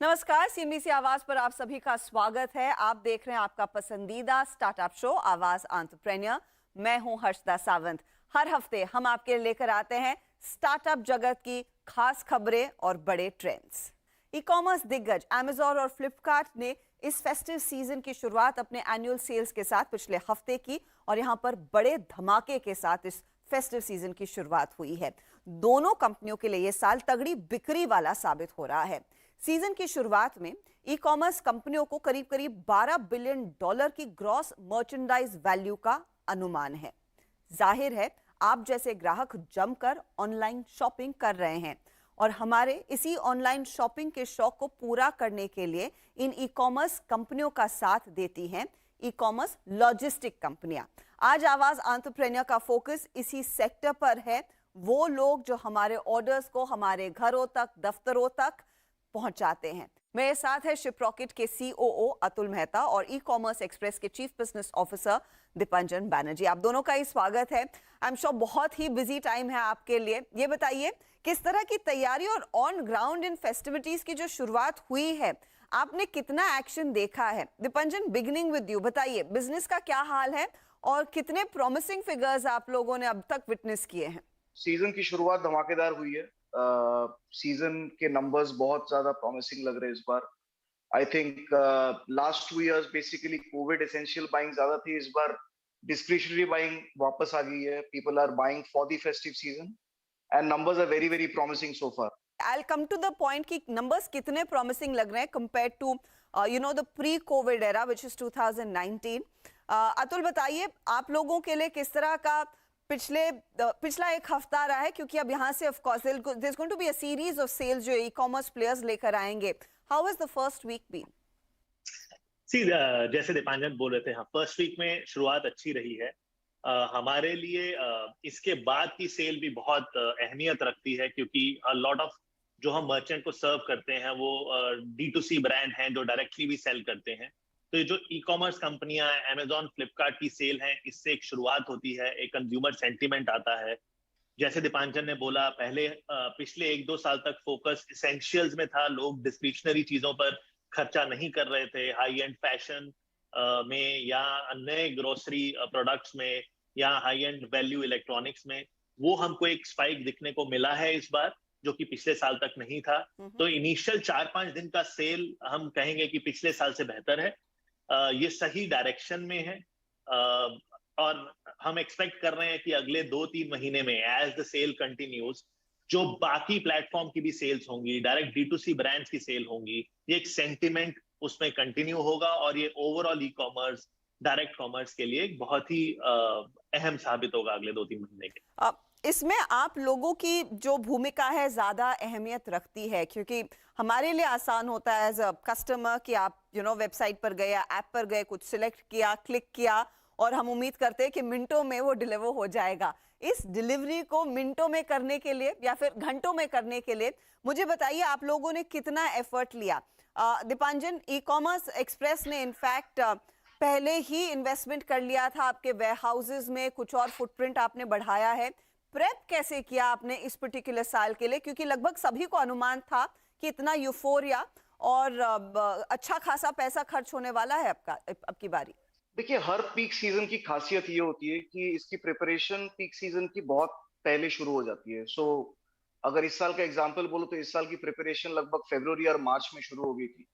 नमस्कार, सीएमबीसी आवाज पर आप सभी का स्वागत है। आप देख रहे हैं आपका पसंदीदा स्टार्टअप शो आवाज एंटरप्रेन्योर। मैं हूं हर्षदा सावंत। हर हफ्ते हम आपके लिए लेकर आते हैं स्टार्टअप जगत की खास खबरें और बड़े ट्रेंड्स। ई कॉमर्स दिग्गज अमेजॉन और फ्लिपकार्ट ने इस फेस्टिव सीजन की शुरुआत अपने एनुअल सेल्स के साथ पिछले हफ्ते की और यहां पर बड़े धमाके के साथ इस फेस्टिव सीजन की शुरुआत हुई है। दोनों कंपनियों के लिए यह साल तगड़ी बिक्री वाला साबित हो रहा है। सीजन की शुरुआत में ई कॉमर्स कंपनियों को करीब करीब $12 बिलियन की ग्रॉस मर्चेंडाइज वैल्यू का अनुमान है। जाहिर है आप जैसे ग्राहक जमकर ऑनलाइन शॉपिंग कर रहे हैं और हमारे इसी ऑनलाइन शॉपिंग के शौक को पूरा करने के लिए इन ई कॉमर्स कंपनियों का साथ देती हैं ई कॉमर्स लॉजिस्टिक कंपनियां। आज आवाज एंटरप्रेन्योर का फोकस इसी सेक्टर पर है। वो लोग जो हमारे ऑर्डर्स को हमारे घरों तक, दफ्तरों तक पहुंचाते हैं। मेरे साथ है शिपरॉकेट के सीओओ अतुल मेहता और ई कॉमर्स एक्सप्रेस के chief business officer Dipanjan Banerjee. आप दोनों का ही स्वागत है। आई एम श्योर बहुत ही बिजी टाइम है आपके लिए। ये बताइए किस तरह की तैयारी और ऑन ग्राउंड इन फेस्टिविटीज की जो शुरुआत हुई है, आपने कितना एक्शन देखा है? दीपांजन, बिगिनिंग विद यू, बताइए बिजनेस का क्या हाल है और कितने प्रॉमिसिंग फिगर्स आप लोगों ने अब तक विटनेस किए हैं? सीजन की शुरुआत धमाकेदार हुई है। सीजन के नंबर्स बहुत ज्यादा प्रॉमिसिंग लग रहे हैं इस बार। I think last 2 years basically covid essential buying ज्यादा थी। इस बार डिस्क्रिशनरी बाइंग वापस आ गई है। People are buying for the festive season and numbers are very very promising so far. I'll come to the point कि numbers कितने promising लग रहे हैं compared to the pre-COVID era which is 2019। Atul बताइए आप लोगों के लिए किस तरह का पिछला एक हफ्ता रहा है, क्योंकि अब यहाँ से of course there's going to be a series of sales जो e-commerce players लेकर आएंगे। How has the first week been? जैसे दीपांजन बोल रहे थे, हाँ, फर्स्ट वीक में शुरुआत अच्छी रही है। हमारे लिए इसके बाद की सेल भी बहुत अहमियत रखती है, क्योंकि लॉट ऑफ जो हम मर्चेंट को सर्व करते हैं वो D2C ब्रांड हैं जो डायरेक्टली भी सेल करते हैं। तो ये जो ई कॉमर्स कंपनियां अमेजॉन फ्लिपकार्ट की सेल हैं, इससे एक शुरुआत होती है, एक कंज्यूमर सेंटीमेंट आता है। जैसे दीपांजन ने बोला, पहले पिछले 1-2 साल तक फोकस इसेंशियल्स में था। लोग डिस्क्रिशनरी चीजों पर खर्चा नहीं कर रहे थे, हाई एंड फैशन में या अन्य ग्रोसरी प्रोडक्ट्स में या हाई एंड वैल्यू इलेक्ट्रॉनिक्स में। वो हमको एक स्पाइक दिखने को मिला है इस बार, जो कि पिछले साल तक नहीं था। तो इनिशियल 4-5 दिन का सेल हम कहेंगे कि पिछले साल से बेहतर है। ये सही डायरेक्शन में है और हम एक्सपेक्ट कर रहे हैं कि अगले 2-3 महीने में एज द सेल कंटिन्यूज, जो बाकी प्लेटफॉर्म की भी सेल्स होंगी, डायरेक्ट D2C ब्रांड्स की सेल होंगी, ये एक सेंटिमेंट उसमें कंटिन्यू होगा और ये overall e commerce, direct commerce के लिए एक बहुत ही अहम साबित होगा अगले 2-3 महीने के। इसमें आप लोगों की जो भूमिका है ज्यादा अहमियत रखती है, क्योंकि हमारे लिए आसान होता है एज अ कस्टमर कि आप वेबसाइट पर गए या ऐप पर गए, कुछ सिलेक्ट किया, क्लिक किया और हम उम्मीद करते हैं कि मिनटों में वो डिलीवर हो जाएगा। इस डिलीवरी को मिनटों में करने के लिए या फिर घंटों में करने के लिए मुझे बताइए आप लोगों ने कितना एफर्ट लिया? दीपांजन, ई कॉमर्स एक्सप्रेस ने इनफैक्ट पहले ही इन्वेस्टमेंट कर लिया था आपके वेयर हाउसेज में, कुछ और फुटप्रिंट आपने बढ़ाया है। प्रेप कैसे किया आपने इस पर्टिकुलर साल के लिए, क्योंकि लगभग सभी को अनुमान था कि इतना यूफोरिया और अच्छा खासा पैसा खर्च होने वाला है अब की बारी? देखिए, हर पीक सीजन की खासियत ये होती है कि इसकी प्रिपरेशन पीक सीजन की बहुत पहले शुरू हो जाती है। सो अगर इस साल का एग्जांपल बोलो तो इस साल की प्रिपरेशन लगभग फरवरी और मार्च में शुरू हो गई थी।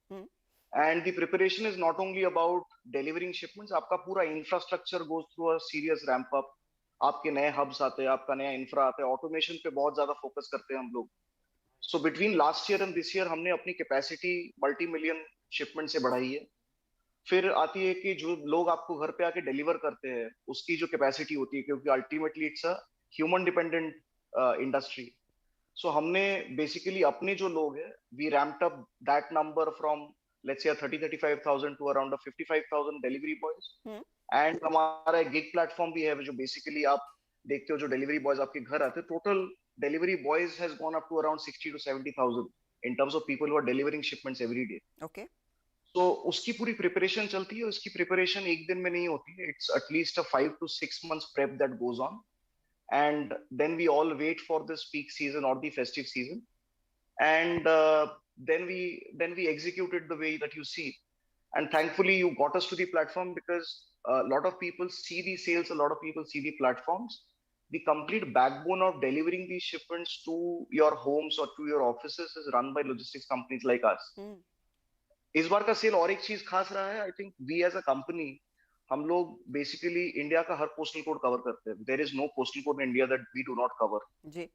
And the preparation is not only about delivering shipments, आपका पूरा infrastructure goes through a serious ramp up. आपके नए हब्स आते हैं, आपका नया इंफ्रा आता है, ऑटोमेशन पे बहुत ज्यादा फोकस करते हैं हम लोग। So between last year and this year हमने अपनी कैपेसिटी मल्टी मिलियन शिपमेंट से बढ़ाई है। फिर आती है कि जो लोग आपको घर पे आके डिलीवर करते हैं उसकी जो कैपेसिटी होती है, क्योंकि ultimately it's a human dependent industry. So हमने बेसिकली अपने जो लोग हैं, we ramped up that number from let's say 30-35,000 to around 55,000 delivery boys. And हमारा एक गिग प्लेटफॉर्म भी है जो बेसिकली आप देखते हो, जो डिलीवरी बॉयज आपके घर आते हैं। Total delivery boys has gone up to around 60-70,000 in terms of people who are delivering shipments every day. Okay. तो उसकी पूरी प्रिपरेशन चलती है। उसकी प्रिपरेशन एक दिन में नहीं होती है। It's at least a 5 to 6 months prep that goes on, and then we all wait for this peak season or the festive season, and then we executed the way that you see. And thankfully you got us to the platform, because a lot of people see the sales, a lot of people see the platforms. The complete backbone of delivering these shipments to your homes or to your offices is run by logistics companies like us. इस बार का cell और एक चीज खास रहा है. I think we as a company, हम लोग बेसिकली इंडिया का हर पोस्टल कोड कवर करते हैं. There is no postal code in India that we do not cover. जी.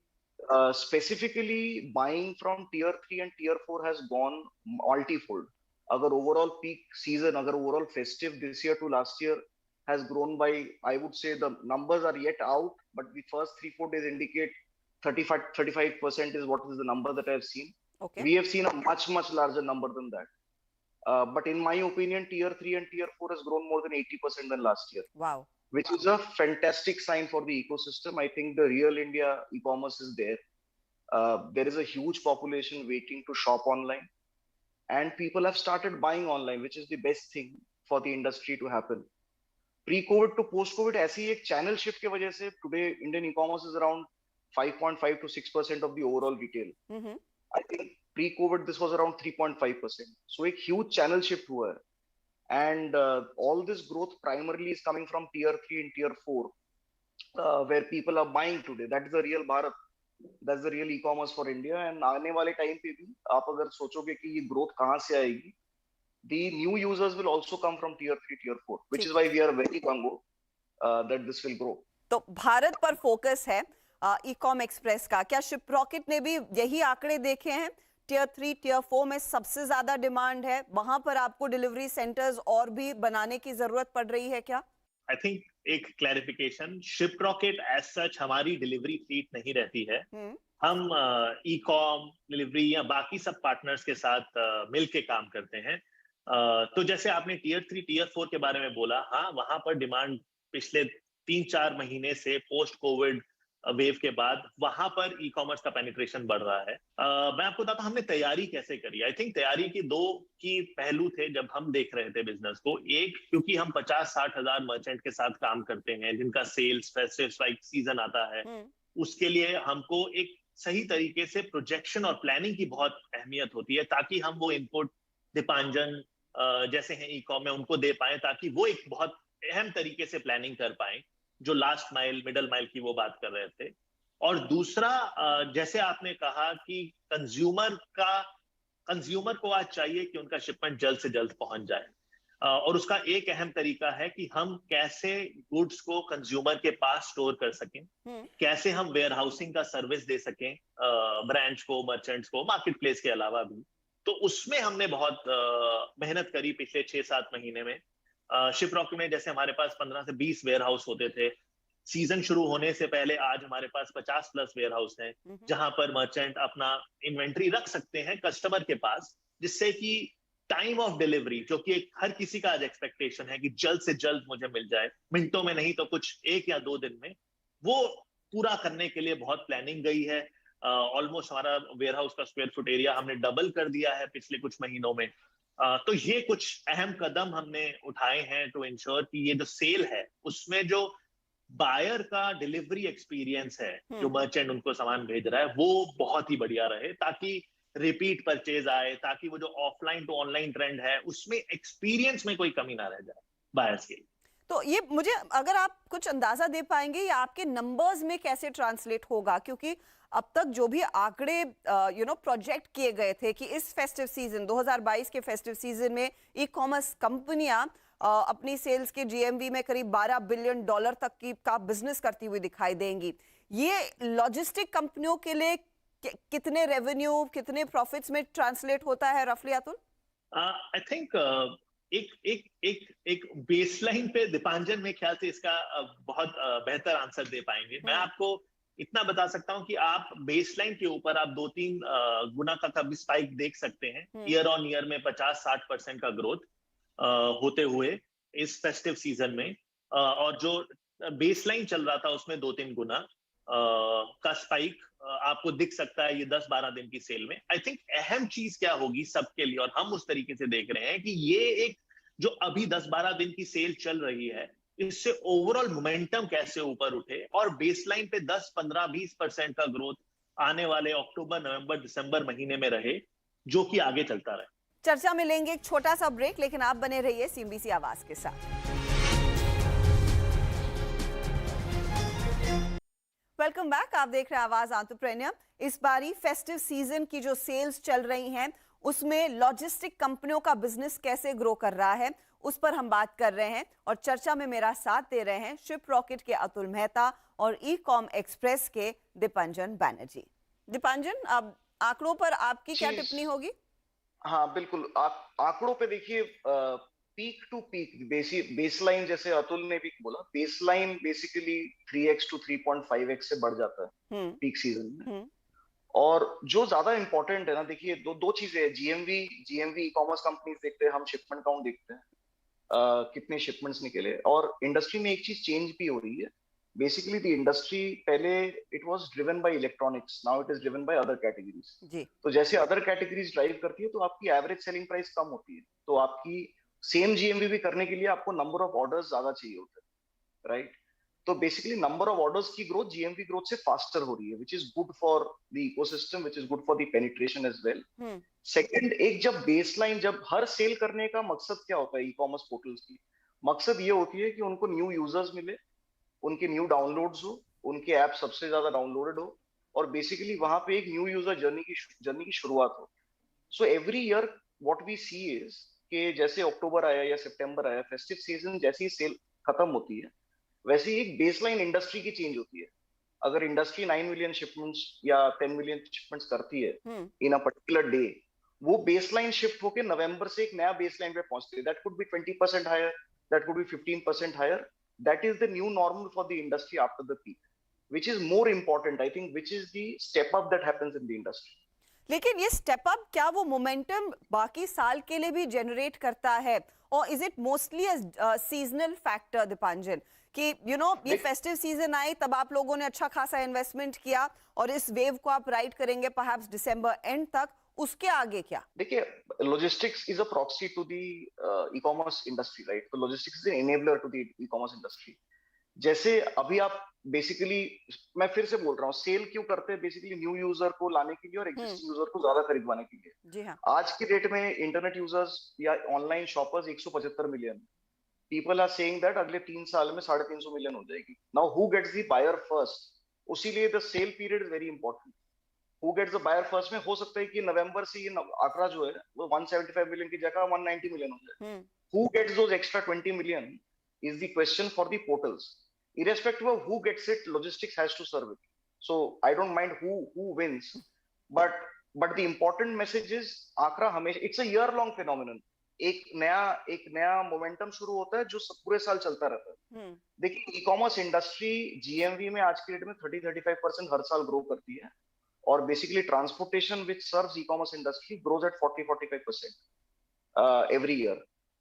Specifically buying from tier 3 and tier 4 has gone multifold. Agar overall peak season, agar overall festive this year to last year has grown by, I would say the numbers are yet out, but the first 3-4 days indicate 35% is what is the number that I have seen. Okay. We have seen a much larger number than that. But in my opinion, tier 3 and tier 4 has grown more than 80% than last year. Wow. Which is a fantastic sign for the ecosystem. I think the real India e-commerce is there. There is a huge population waiting to shop online, and people have started buying online, which is the best thing for the industry to happen. Pre-COVID to post-COVID, ऐसी एक channel shift की वजह से today Indian e-commerce is around 5.5 to 6% of the overall retail. I think pre-COVID this was around 3.5%. So एक huge channel shift हुआ है. And all this growth primarily is coming from tier 3 and tier 4, where people are buying today. That is the real Bharat. That's the real e-commerce for India. And आने वाले time पे भी आप अगर सोचोगे कि ये growth कहाँ से आएगी, the new users will also come from tier 3, tier 4, which is why we are very gung-ho that this will grow. तो भारत पर फोकस है ई-कॉम एक्सप्रेस का. क्या शिपरॉकेट ने भी यही आंकड़े देखे हैं? टियर 3, टियर 4 में सबसे ज्यादा डिमांड है, वहां पर आपको डिलीवरी सेंटर्स और भी बनाने की जरूरत पड़ रही है क्या? आई थिंक एक क्लैरिफिकेशन, शिपरॉकेट एज सच हमारी डिलीवरी फ्लीट नहीं रहती है. हम ई कॉम डिलीवरी या बाकी सब पार्टनर्स के साथ मिलके काम करते हैं. तो जैसे आपने टियर 3, टियर 4 के बारे में बोला, हाँ वहां पर डिमांड पिछले 3-4 महीने से पोस्ट कोविड वेव के बाद वहां पर ई कॉमर्स का पेनिट्रेशन बढ़ रहा है. मैं आपको बताता हूं हमने तैयारी कैसे करी. आई थिंक तैयारी की दो की पहलू थे जब हम देख रहे थे बिजनेस को. एक, क्योंकि हम 50-60 हजार मर्चेंट के साथ काम करते हैं जिनका सेल्स फेस्टिव सीजन आता है, उसके लिए हमको एक सही तरीके से प्रोजेक्शन और प्लानिंग की बहुत अहमियत होती है, ताकि हम वो इनपुट दीपांजन जैसे हैं ई कॉम में उनको दे पाए, ताकि वो एक बहुत अहम तरीके से प्लानिंग कर पाए, जो लास्ट माइल मिडल माइल की वो बात कर रहे थे. और दूसरा, जैसे आपने कहा कि कंज्यूमर को आज चाहिए कि उनका शिपमेंट जल्द से जल्द पहुंच जाए, और उसका एक अहम तरीका है कि हम कैसे गुड्स को कंज्यूमर के पास स्टोर कर सकें, कैसे हम वेयर हाउसिंग का सर्विस दे सकें ब्रांड्स को, मर्चेंट्स को, मार्केट प्लेस के अलावा भी. तो उसमें हमने बहुत मेहनत करी पिछले 6-7 महीने में. शिपरॉकेट में जैसे हमारे पास 15 से 20 वेयर हाउस होते थे. सीजन शुरू होने से पहले आज हमारे पास 50+ वेयर हाउस हैं, जहां पर मर्चेंट अपना इन्वेंट्री रख सकते हैं कस्टमर के पास, जिससे कि टाइम ऑफ डिलीवरी, जो कि हर किसी का आज एक्सपेक्टेशन है कि जल्द से जल्द मुझे मिल जाए, मिनटों में नहीं तो कुछ 1 या 2 दिन में, वो पूरा करने के लिए बहुत प्लानिंग गई है. ऑलमोस्ट हमारा वेयर हाउस का स्क्वायर फुट एरिया हमने डबल कर दिया है पिछले कुछ महीनों में. तो ये कुछ अहम कदम हमने उठाए हैं टू इंश्योर कि ये जो सेल है उसमें जो बायर का डिलीवरी एक्सपीरियंस है, जो मर्चेंट उनको सामान भेज रहा है, वो बहुत ही बढ़िया रहे, ताकि रिपीट परचेज आए, ताकि वो जो ऑफलाइन टू ऑनलाइन ट्रेंड है उसमें एक्सपीरियंस में कोई कमी ना रह जाए बायर्स के. तो ये मुझे अगर आप कुछ अंदाजा दे पाएंगे ये आपके नंबर्स में कैसे ट्रांसलेट होगा, क्योंकि अब तक जो भी आंकड़े प्रोजेक्ट किए गए थे कि इस फेस्टिव सीजन 2022 के फेस्टिव सीजन में ई कॉमर्स कंपनियां अपनी सेल्स के जीएमवी में करीब $12 बिलियन तक का बिजनेस करती हुई दिखाई देंगी. ये लॉजिस्टिक कंपनियों के लिए कितने रेवेन्यू, कितने प्रॉफिट्स में ट्रांसलेट होता है रफली, अतुल? आई थिंक एक बेसलाइन पे दीपांजन में ख्याल से इसका बहुत बेहतर आंसर दे पाएंगे. मैं आपको इतना बता सकता हूं कि आप बेसलाइन के ऊपर आप 2-3 गुना का कभी स्पाइक देख सकते हैं. ईयर ऑन ईयर में 50-60% का ग्रोथ होते हुए इस फेस्टिव सीजन में, और जो बेसलाइन चल रहा था उसमें 2-3 गुना का स्पाइक आपको दिख सकता है ये 10-12 दिन की सेल में. आई थिंक अहम चीज क्या होगी सबके लिए, और हम उस तरीके से देख रहे हैं कि ये एक जो अभी 10-12 दिन की सेल चल रही है, इससे ओवरऑल मोमेंटम कैसे ऊपर उठे, और बेसलाइन पे 10-15-20% का ग्रोथ आने वाले अक्टूबर, नवंबर, दिसंबर महीने में रहे, जो कि आगे चलता रहे। चर्चा में लेंगे एक छोटा सा ब्रेक, लेकिन आप बने रहिए सीएनबीसी आवाज के साथ। वेलकम बैक, आप देख रहे हैं आवाज एंटरप्रेन्योर। इस बारी फेस्टिव सीजन की जो सेल्स चल रही हैं उसमें लॉजिस्टिक कंपनियों का बिजनेस कैसे ग्रो कर रहा है उस पर हम बात कर रहे हैं, और चर्चा में मेरा साथ दे रहे हैं शिप रॉकेट के अतुल मेहता और ई कॉम एक्सप्रेस के दीपांजन बैनर्जी। दीपांजन, अब आंकड़ों पर आपकी क्या टिप्पणी होगी? हाँ बिल्कुल, आंकड़ों पे देखिए, पीक टू पीक बेसलाइन, जैसे अतुल ने भी बोला, baseline basically 3x to 3.5x से बढ़ जाता है पीक सीजन में। और जो ज्यादा इंपॉर्टेंट है ना, देखिए दो चीजें हैं, जीएमवी ई कॉमर्स कंपनीज देखते हैं, हम शिपमेंट काउंट देखते हैं, कितने शिपमेंट्स निकले। और इंडस्ट्री में एक चीज चेंज भी हो रही है। बेसिकली द इंडस्ट्री, पहले it was driven by electronics, now it is driven by other categories. तो जैसे अदर कैटेगरीज ड्राइव करती है तो आपकी एवरेज सेलिंग प्राइस कम होती है, तो आपकी सेम जीएमवी भी करने के लिए आपको नंबर ऑफ ऑर्डर्स ज्यादा चाहिए होते हैं, राइट? तो बेसिकली नंबर ऑफ ऑर्डर्स की ग्रोथ जीएमवी ग्रोथ से फास्टर हो रही है, which is good for the ecosystem, which is good for the penetration as well. Second, एक जब बेसलाइन, जब हर सेल करने का मकसद क्या होता है ई कॉमर्स पोर्टल्स की? मकसद ये होती है कि उनको न्यू यूजर्स मिले, उनके न्यू डाउनलोड्स हो, उनके ऐप सबसे ज्यादा डाउनलोडेड हो, और बेसिकली वहां पे एक न्यू यूजर जर्नी की शुरुआत हो। So every year what we see is कि जैसे अक्टूबर आया या सितंबर आया, फेस्टिव सीजन जैसी ही सेल खत्म होती है, वैसे ही एक बेसलाइन इंडस्ट्री की चेंज होती है। अगर इंडस्ट्री 9 मिलियन शिपमेंट्स या 10 मिलियन शिपमेंट्स करती है इन अ पर्टिकुलर डे, वो बेसलाइन शिफ्ट होकर नवंबर से एक नया बेसलाइन पे पहुंचती है। That could be 20% higher, that could be 15% higher. That is the new normal for the industry after the peak, which is more important, I think, which is the step up that happens in the industry. लेकिन ये step up क्या वो momentum बाकी साल के लिए भी generate करता है, और is it mostly seasonal factor Dipanjan, कि ये फेस्टिव सीजन आई तब आप लोगों ने अच्छा खासा इन्वेस्टमेंट किया और इस वेव को आप राइड करेंगे परहैप्स दिसंबर एंड तक, उसके आगे क्या? देखिए, logistics is a proxy to the e-commerce industry, right? तो logistics is an enabler to the e-commerce industry. जैसे अभी आप बेसिकली, मैं फिर से बोल रहा हूँ, सेल क्यों करते हैं? बेसिकली न्यू यूजर को लाने के लिए और एग्जिस्टिंग यूजर को ज्यादा खरीदवाने के लिए। जी हाँ। आज की डेट में इंटरनेट यूजर्स या online shoppers 175 million, people are saying that अगले 3 साल में 350 मिलियन हो जाएगी। Now who gets the buyer first? उसीलिए the sale period is very important. Who gets the buyer first में हो सकता है कि नवंबर से ये आंकड़ा जो है वो 175 मिलियन की जगह 190 मिलियन हो जाए। Who gets those extra 20 million is the question for the portals. Irrespective of who gets it, logistics has to serve it. So I don't mind who wins, but the important message is आंकड़ा हमेशा, it's a year long phenomenon. एक नया momentum शुरू होता है जो पूरे साल चलता रहता है। देखिए, ई कॉमर्स इंडस्ट्री जीएमवी में आज की डेट में 30-35% हर साल ग्रो करती है, और basically transportation which serves e-commerce industry grows at 40-45% every year.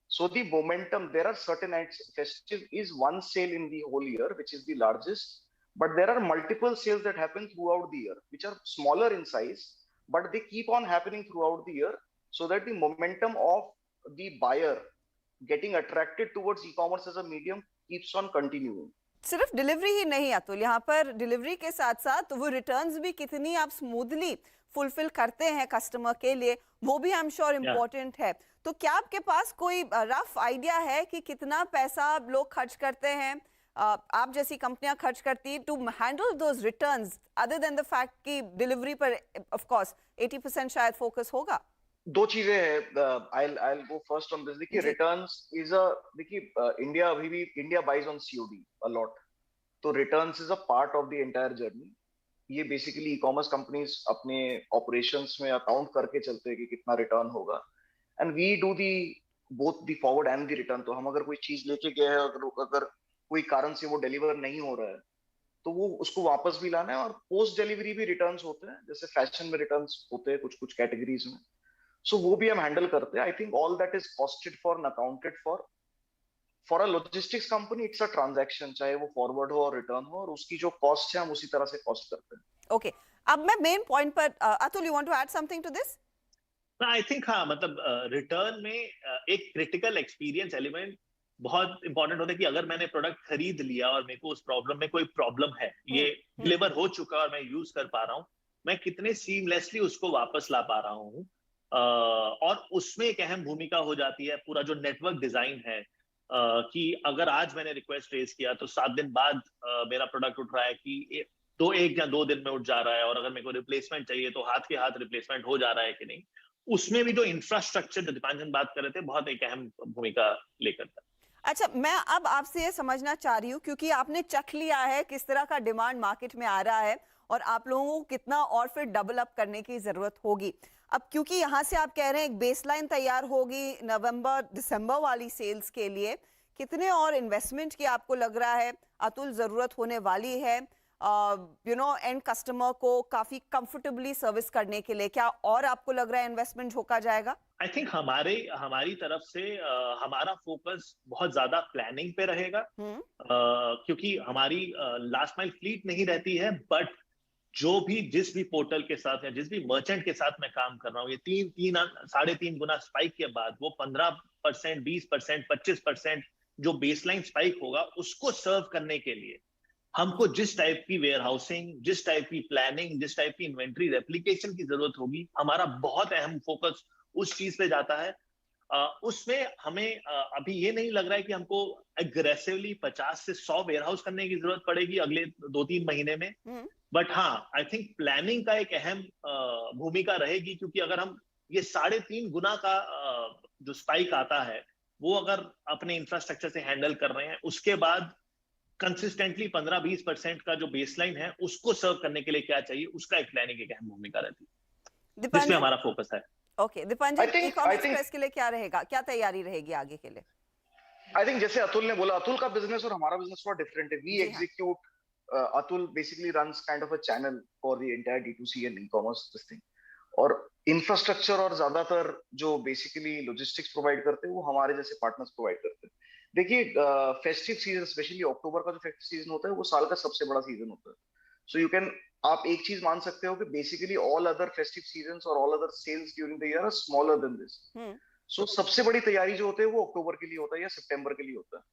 So the momentum, there are certain nights, festive is one sale in the whole year which is the largest, but there are multiple sales that happen throughout the year which are smaller in size, but they keep on happening throughout the year, so that the momentum of the buyer getting attracted towards e-commerce as a medium keeps on continuing. सिर्फ delivery ही नहीं अतुल, यहाँ पर delivery के साथ साथ वो returns भी कितनी आप स्मूथली फुलफिल करते हैं कस्टमर के लिए, वो भी आई एम श्योर इम्पोर्टेंट है। तो क्या आपके पास कोई रफ आइडिया है कि कितना पैसा लोग खर्च करते हैं, आप जैसी कंपनियां खर्च करती to handle those returns, other than the fact कि डिलीवरी पर ऑफ कोर्स 80% शायद फोकस होगा? दो चीजें हैं, I'll go first on this. देखिए, रिटर्न्स इज अ, देखिए इंडिया अभी भी India buys on COD a lot, तो returns is a part of the entire journey. ये बेसिकली ई कॉमर्स कंपनीज अपने ऑपरेशंस में अकाउंट करके चलते हैं कि कितना रिटर्न होगा, and we do the both the forward and the return. तो हम अगर कोई चीज लेके गए हैं, अगर कोई कारण से वो डिलीवर नहीं हो रहा है तो वो उसको वापस भी लाना है, और पोस्ट डिलीवरी भी रिटर्न्स होते हैं, जैसे फैशन में रिटर्न्स होते हैं कुछ कैटेगरीज में, सो वो भी हम हैंडल करते हैं। I think all that is costed for and accounted for a logistics company. It's a transaction, चाहे वो फॉरवर्ड हो और रिटर्न हो, और उसकी जो कॉस्ट है हम उसी तरह से कॉस्ट करते हैं। ओके, अब मैं मेन पॉइंट पर, Atul, you want to add something to this? I think हाँ, मतलब रिटर्न में एक क्रिटिकल एक्सपीरियंस एलिमेंट बहुत इंपॉर्टेंट होता है कि अगर मैंने प्रोडक्ट खरीद लिया और मेरे को उस प्रॉब्लम में कोई प्रॉब्लम है, ये डिलीवर हो चुका और मैं यूज कर पा रहा हूँ, मैं कितने सीमलेसली उसको वापस ला पा रहा हूँ। और उसमें एक अहम भूमिका हो जाती है पूरा जो नेटवर्क डिजाइन है, कि अगर आज मैंने रिक्वेस्ट रेज किया तो 7 दिन बाद मेरा प्रोडक्ट उठ रहा है कि एक या 2 दिन में उठ जा रहा है, और अगर मेरे को रिप्लेसमेंट चाहिए तो हाथ के हाथ रिप्लेसमेंट हो जा रहा है कि नहीं। उसमें भी जो इंफ्रास्ट्रक्चर जो दीपांजन बात कर रहे थे, बहुत एक अहम भूमिका प्ले करता है। अच्छा, मैं अब आपसे ये समझना चाह रही हूँ, क्योंकि आपने चख लिया है किस तरह का डिमांड मार्केट में आ रहा है और आप लोगों को कितना और फिर डबल अप करने की जरूरत होगी। अब क्योंकि यहाँ से आप कह रहे हैं एक बेसलाइन तैयार होगी नवंबर दिसंबर वाली सेल्स के लिए, कितने और इन्वेस्टमेंट की आपको लग रहा है अतुल जरूरत होने वाली है एंड कस्टमर को काफी कंफर्टेबली सर्विस करने के लिए? क्या और आपको लग रहा है इन्वेस्टमेंट झोंका जाएगा? आई थिंक हमारी तरफ से हमारा फोकस बहुत ज्यादा प्लानिंग पे रहेगा, क्योंकि हमारी लास्ट माइल फ्लीट नहीं रहती है, बट जिस भी पोर्टल के साथ या जिस भी मर्चेंट के साथ मैं काम कर रहा हूँ, ये 3.5 गुना स्पाइक के बाद वो 15%, 20%, 25% जो बेसलाइन स्पाइक होगा, उसको सर्व करने के लिए हमको जिस टाइप की वेयर हाउसिंग, जिस टाइप की प्लानिंग, जिस टाइप की इन्वेंट्री रेप्लिकेशन की जरूरत होगी, हमारा बहुत अहम फोकस उस चीज पे जाता है। उसमें हमें अभी ये नहीं लग रहा है कि हमको एग्रेसिवली 50 से 100 वेयर हाउस करने की जरूरत पड़ेगी अगले 2-3 महीने में। बट हाँ, आई थिंक प्लानिंग का एक अहम भूमिका रहेगी, क्योंकि अगर हम ये 3.5 गुना का जो स्पाइक आता है वो अगर अपने इंफ्रास्ट्रक्चर से हैंडल कर रहे हैं, उसके बाद कंसिस्टेंटली 15-20% का जो बेसलाइन है उसको सर्व करने के लिए क्या चाहिए, उसका एक प्लानिंग एक अहम भूमिका रहती है, जिसमें हमारा फोकस है। ओके दीपांजन, ई-कॉमर्स एक्सप्रेस के लिए क्या रहेगा, क्या तैयारी रहेगी आगे के लिए? आई थिंक जैसे अतुल ने बोला, अतुल का बिजनेस और हमारा बिजनेस थोड़ा डिफरेंट है। We execute, Atul basically runs kind of a channel for the entire D2C and e-commerce this thing, और इंफ्रास्ट्रक्चर और ज्यादातर जो बेसिकली लॉजिस्टिक्स प्रोवाइड करते हैं वो हमारे जैसे पार्टनर्स प्रोवाइड करते हैं। देखिए, फेस्टिव सीजन, स्पेशली अक्टूबर का जो फेस्टिव सीजन होता है वो साल का सबसे बड़ा सीजन होता है। सो यू कैन, आप एक चीज मान सकते हो कि basically all other festive seasons और all other sales during the year are smaller than this. So सबसे बड़ी तैयारी जो होती है वो अक्टूबर के लिए होता है या सितंबर के लिए होता है।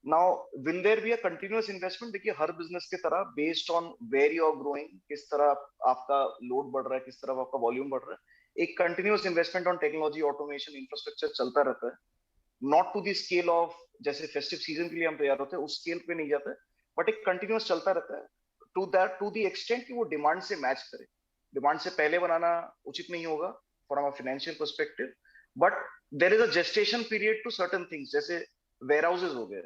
Now will there be a continuous investment? देखिए, हर बिजनेस की तरह based on where you are growing, किस तरह आपका लोड बढ़ रहा है, किस तरह आपका वॉल्यूम बढ़ रहा है, एक continuous investment on technology, automation, infrastructure चलता रहता है। Not to the scale of जैसे फेस्टिव सीजन के लिए हम तैयार होते हैं उस स्केल पे नहीं जाता है, बट एक कंटिन्यूअस चलता रहता है टू द एक्सटेंट कि वो डिमांड से मैच करे। डिमांड से पहले बनाना उचित नहीं होगा from a financial perspective, but there is a gestation period to certain things, जैसे वेयर हाउसेज हो गए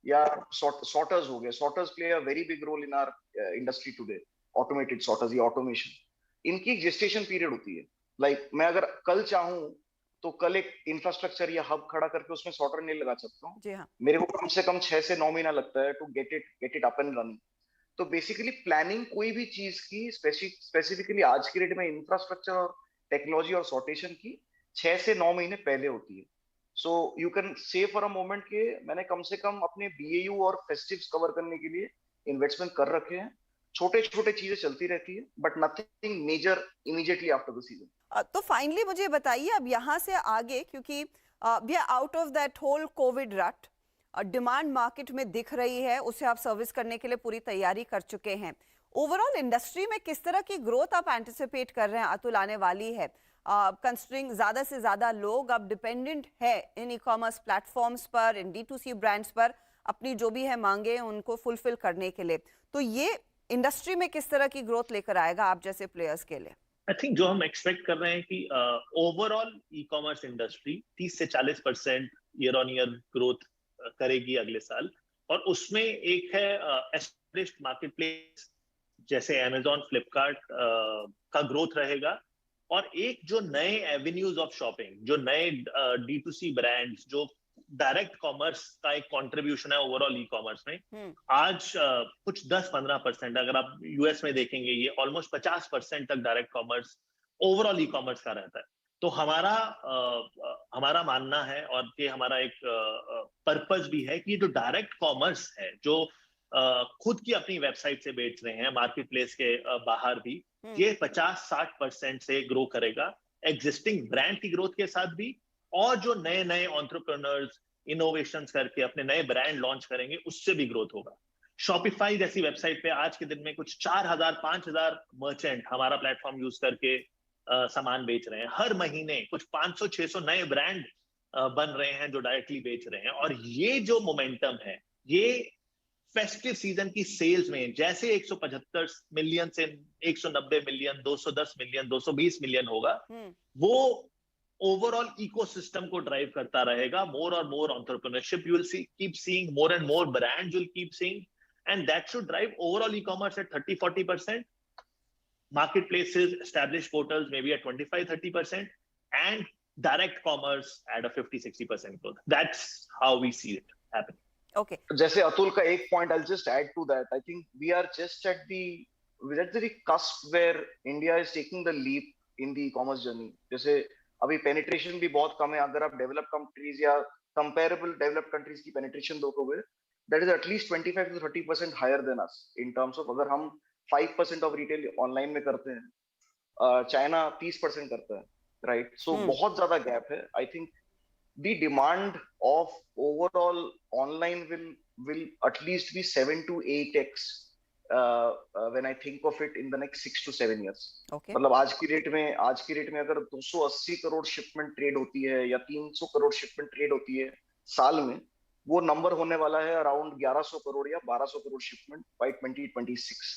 या सॉर्टर्स हो गए। Sorters play a very big role in our industry today, automated sorters या ऑटोमेशन, इनकी जेस्टेशन पीरियड होती है। लाइक मैं अगर कल चाहूं तो कल एक इंफ्रास्ट्रक्चर या हब खड़ा करके उसमें सॉर्टर नहीं लगा सकता हूँ। हाँ। मेरे को कम से कम 6 से 9 महीना लगता है to get it up and running. तो बेसिकली प्लानिंग कोई भी चीज की, स्पेसिफिकली आज की डेट में इंफ्रास्ट्रक्चर और टेक्नोलॉजी और सॉर्टेशन की 6 से 9 महीने पहले होती है। So you can say for a moment के मैंने कम से कम अपने BAU और फेस्टिव्स कवर करने के लिए इन्वेस्टमेंट कर रखे हैं। छोटे छोटे चीजें चलती रहती है, but nothing major immediately after the season. तो फाइनली मुझे बताइए अब यहाँ से आगे, क्योंकि we are out of that whole Covid rut, demand market में दिख रही है, उसे आप सर्विस करने के लिए पूरी तैयारी कर चुके हैं। ओवरऑल इंडस्ट्री में किस तरह की ग्रोथ आप एंटिसिपेट कर रहे हैं अतुल आने वाली है, कंसिडरिंग ज्यादा से ज्यादा लोग अब डिपेंडेंट है इन ई-कॉमर्स प्लेटफॉर्म्स पर, इन D2C ब्रांड्स पर, अपनी जो भी है मांगे उनको फुलफिल करने के लिए, तो ये इंडस्ट्री में किस तरह की ग्रोथ लेकर आएगा आप जैसे प्लेयर्स के लिए? आई थिंक जो हम एक्सपेक्ट कर रहे हैं कि ओवरऑल ई-कॉमर्स इंडस्ट्री 30 से 40% ईयर ऑन ईयर ग्रोथ करेगी अगले साल, और उसमें एक है एस्टैब्लिश्ड मार्केटप्लेस जैसे Amazon, फ्लिपकार्ट का ग्रोथ रहेगा, और एक जो नए एवेन्यूज ऑफ शॉपिंग, जो नए D2C ब्रांड्स, जो डायरेक्ट कॉमर्स का एक कंट्रीब्यूशन है ओवरऑल ई-कॉमर्स में, आज कुछ 10-15%, अगर आप यूएस में देखेंगे ये ऑलमोस्ट 50% तक डायरेक्ट कॉमर्स ओवरऑल ई-कॉमर्स का रहता है। तो हमारा मानना है, और ये हमारा एक पर्पस भी है, कि ये जो डायरेक्ट कॉमर्स है, जो खुद की अपनी वेबसाइट से बेच रहे हैं मार्केट प्लेस के बाहर भी, ये 50-60% से ग्रो करेगा, एग्जिस्टिंग ब्रांड की ग्रोथ के साथ भी, और जो नए नए एंटरप्रेन्योर्स इनोवेशंस करके अपने नए ब्रांड लॉन्च करेंगे उससे भी ग्रोथ होगा। शॉपिफाई जैसी वेबसाइट पे आज के दिन में कुछ 4,000-5,000 मर्चेंट हमारा प्लेटफॉर्म यूज करके सामान बेच रहे हैं। हर महीने कुछ 500-600 नए ब्रांड बन रहे हैं जो डायरेक्टली बेच रहे हैं। और ये जो मोमेंटम है, ये फेस्टिव सीजन की सेल्स में जैसे 175 मिलियन से 190 मिलियन, 210 मिलियन, 220 मिलियन होगा, वो ओवरऑल इकोसिस्टम को ड्राइव करता रहेगा। मोर और more entrepreneurship you will keep seeing, more and more brands will keep seeing, and that should drive overall e-commerce at 30-40%, marketplaces, established portals maybe at 25-30%, and direct commerce at a 50-60% growth. That's how we see it happening. Okay. जैसे अतुल का एक point, I'll just add to that. I think we are just at the cusp where India is taking the leap in the e-commerce journey. जैसे अभी penetration भी बहुत कम है। अगर आप developed countries या comparable developed countries की penetration देखोगे, that is at least 25 to 30% higher than us in terms of, अगर हम 5% of retail online में करते हैं, चाइना 30% करता है, right? So बहुत ज्यादा gap है। I think the demand of overall online will at least be 7 to 8x when I think of it in the next 6 to 7 years. Okay. मतलब आज की रेट में अगर 280 करोड़ शिपमेंट ट्रेड होती है या 300 करोड़ शिपमेंट ट्रेड होती है साल में, वो नंबर होने वाला है अराउंड 1100 करोड़ या 1200 करोड़ शिपमेंट बाय 2026।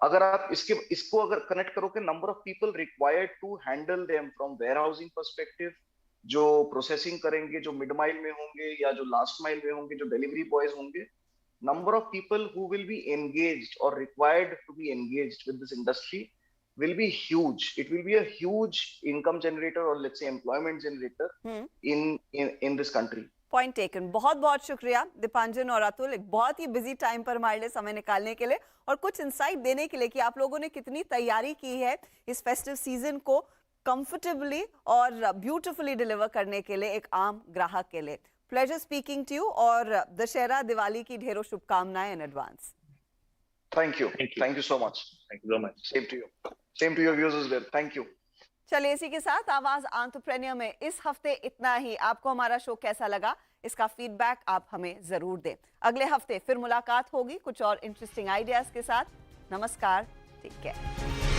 अगर आप इसको अगर कनेक्ट करो कि number of people required to handle them from warehousing perspective, जो प्रोसेसिंग करेंगे, जो मिड माइल में होंगे या जो लास्ट माइल में होंगे, जो डिलीवरी बॉयज होंगे, number of people who will be engaged और required to be engaged with this industry will be huge. It will be a huge income generator or let's say employment generator in this country. Point taken. बहुत बहुत शुक्रिया दीपांजन और अतुल, एक बहुत ही busy time पर हमारे लिए समय निकालने के लिए और कुछ इंसाइट देने के लिए कि आप लोगों ने कितनी तैयारी की है इस फेस्टिव सीजन को कंफर्टेबली और ब्यूटीफुली डिलीवर करने के लिए एक आम ग्राहक के लिए। प्लेजर स्पीकिंग टू यू और दशहरा दिवाली की ढेरों शुभकामनाएं in advance. Thank you so much. Thank you so much. Same to your viewers as well. Thank you. चलिए इसी के साथ आवाज एंटरप्रेन्योर में इस हफ्ते इतना ही। आपको हमारा शो कैसा लगा, इसका फीडबैक आप हमें जरूर दें। अगले हफ्ते फिर मुलाकात होगी कुछ और इंटरेस्टिंग आइडियाज के साथ। नमस्कार, टेक केयर।